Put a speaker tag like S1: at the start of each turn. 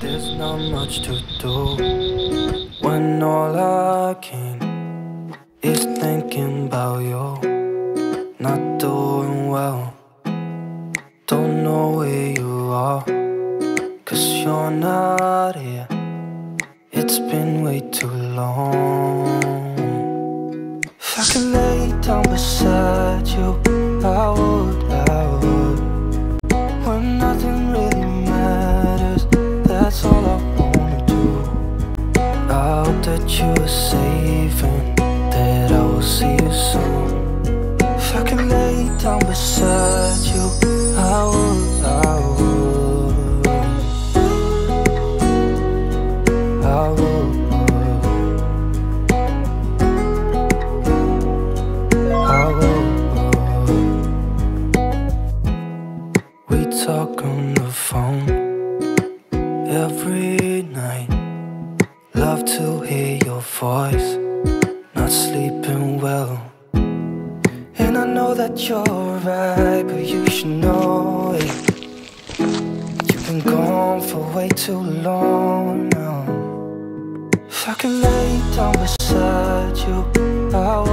S1: There's not much to do when all I can is thinking about you. Not doing well, don't know where you are, 'cause you're not here. It's been way too long. If I could lay down beside you, I would. When nothing really matters, that's all I wanna do. I hope that you are safe and that I will see you soon. If I could lay down beside you, I would. We talk on the phone every night. Love to hear your voice. Not sleeping well, and I know that you're right, but you should know it. You've been gone for way too long now. If I could lay down beside you, I would.